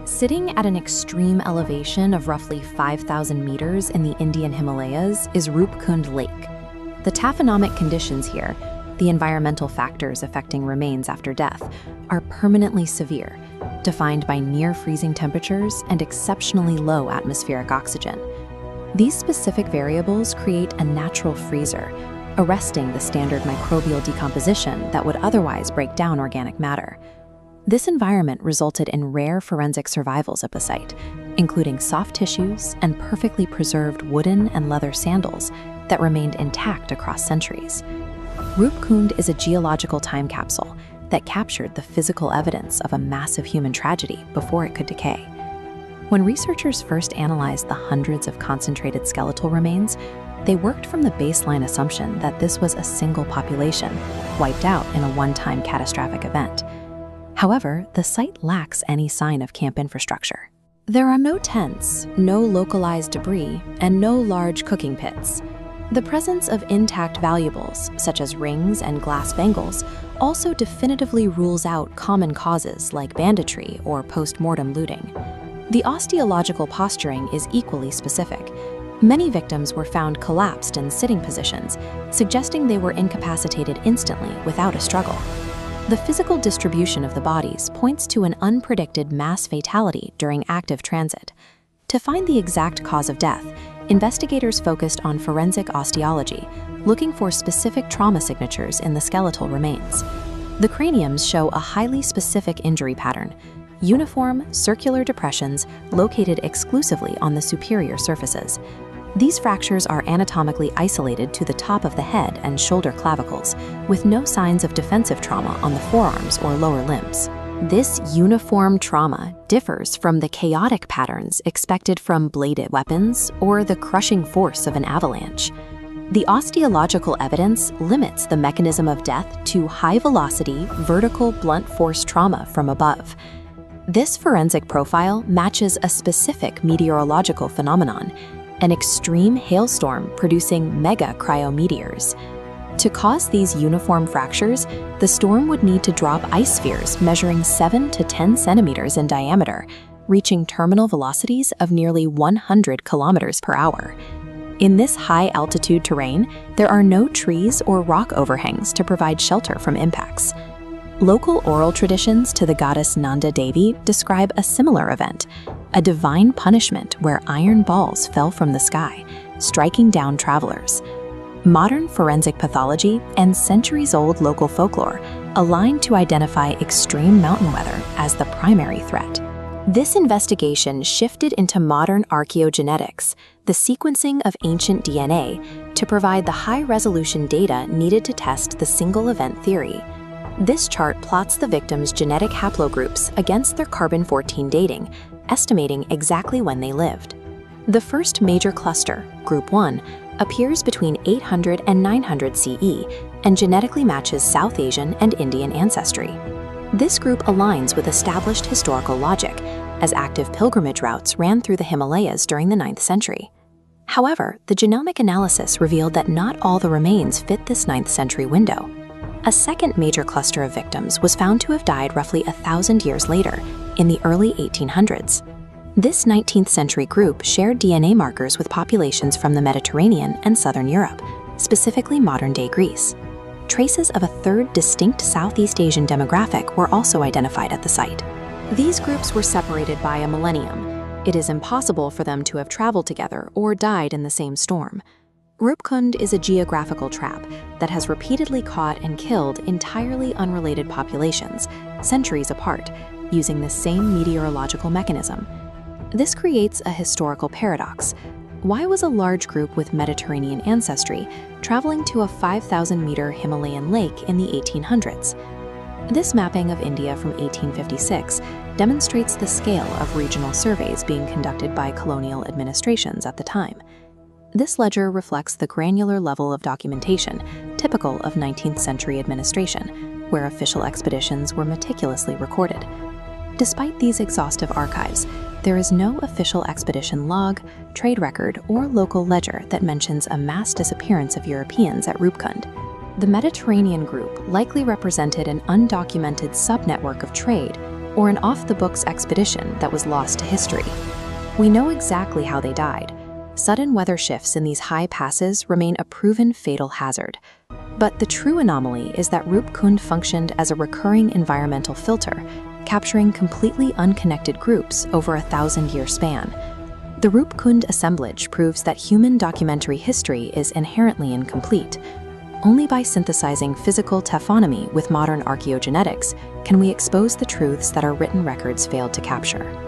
Sitting at an extreme elevation of roughly 5,000 meters in the Indian Himalayas is Rupkund Lake. The taphonomic conditions here, the environmental factors affecting remains after death, are permanently severe, defined by near-freezing temperatures and exceptionally low atmospheric oxygen. These specific variables create a natural freezer, arresting the standard microbial decomposition that would otherwise break down organic matter. This environment resulted in rare forensic survivals at the site, including soft tissues and perfectly preserved wooden and leather sandals that remained intact across centuries. Rupkund is a geological time capsule that captured the physical evidence of a massive human tragedy before it could decay. When researchers first analyzed the hundreds of concentrated skeletal remains, they worked from the baseline assumption that this was a single population, wiped out in a one-time catastrophic event. However, the site lacks any sign of camp infrastructure. There are no tents, no localized debris, and no large cooking pits. The presence of intact valuables, such as rings and glass bangles, also definitively rules out common causes like banditry or post-mortem looting. The osteological posturing is equally specific. Many victims were found collapsed in sitting positions, suggesting they were incapacitated instantly without a struggle. The physical distribution of the bodies points to an unpredicted mass fatality during active transit. To find the exact cause of death, investigators focused on forensic osteology, looking for specific trauma signatures in the skeletal remains. The craniums show a highly specific injury pattern: uniform, circular depressions located exclusively on the superior surfaces. These fractures are anatomically isolated to the top of the head and shoulder clavicles, with no signs of defensive trauma on the forearms or lower limbs. This uniform trauma differs from the chaotic patterns expected from bladed weapons or the crushing force of an avalanche. The osteological evidence limits the mechanism of death to high-velocity, vertical blunt force trauma from above. This forensic profile matches a specific meteorological phenomenon, an extreme hailstorm producing mega cryometeors. To cause these uniform fractures, the storm would need to drop ice spheres measuring 7 to 10 centimeters in diameter, reaching terminal velocities of nearly 100 kilometers per hour. In this high-altitude terrain, there are no trees or rock overhangs to provide shelter from impacts. Local oral traditions to the goddess Nanda Devi describe a similar event, a divine punishment where iron balls fell from the sky, striking down travelers. Modern forensic pathology and centuries-old local folklore align to identify extreme mountain weather as the primary threat. This investigation shifted into modern archaeogenetics, the sequencing of ancient DNA, to provide the high-resolution data needed to test the single-event theory. This chart plots the victims' genetic haplogroups against their carbon-14 dating, estimating exactly when they lived. The first major cluster, Group 1, appears between 800 and 900 CE and genetically matches South Asian and Indian ancestry. This group aligns with established historical logic, as active pilgrimage routes ran through the Himalayas during the 9th century. However, the genomic analysis revealed that not all the remains fit this 9th century window. A second major cluster of victims was found to have died roughly 1,000 years later, in the early 1800s. This 19th century group shared DNA markers with populations from the Mediterranean and southern Europe, specifically modern-day Greece. Traces of a third distinct Southeast Asian demographic were also identified at the site. These groups were separated by a millennium. It is impossible for them to have traveled together or died in the same storm. Rupkund is a geographical trap that has repeatedly caught and killed entirely unrelated populations, centuries apart, using the same meteorological mechanism. This creates a historical paradox. Why was a large group with Mediterranean ancestry traveling to a 5,000-meter Himalayan lake in the 1800s? This mapping of India from 1856 demonstrates the scale of regional surveys being conducted by colonial administrations at the time. This ledger reflects the granular level of documentation typical of 19th century administration, where official expeditions were meticulously recorded. Despite these exhaustive archives, there is no official expedition log, trade record, or local ledger that mentions a mass disappearance of Europeans at Rupkund. The Mediterranean group likely represented an undocumented subnetwork of trade, or an off-the-books expedition that was lost to history. We know exactly how they died. Sudden weather shifts in these high passes remain a proven fatal hazard. But the true anomaly is that Rup-Kund functioned as a recurring environmental filter, capturing completely unconnected groups over a 1,000-year span. The Rup-Kund assemblage proves that human documentary history is inherently incomplete. Only by synthesizing physical taphonomy with modern archaeogenetics can we expose the truths that our written records failed to capture.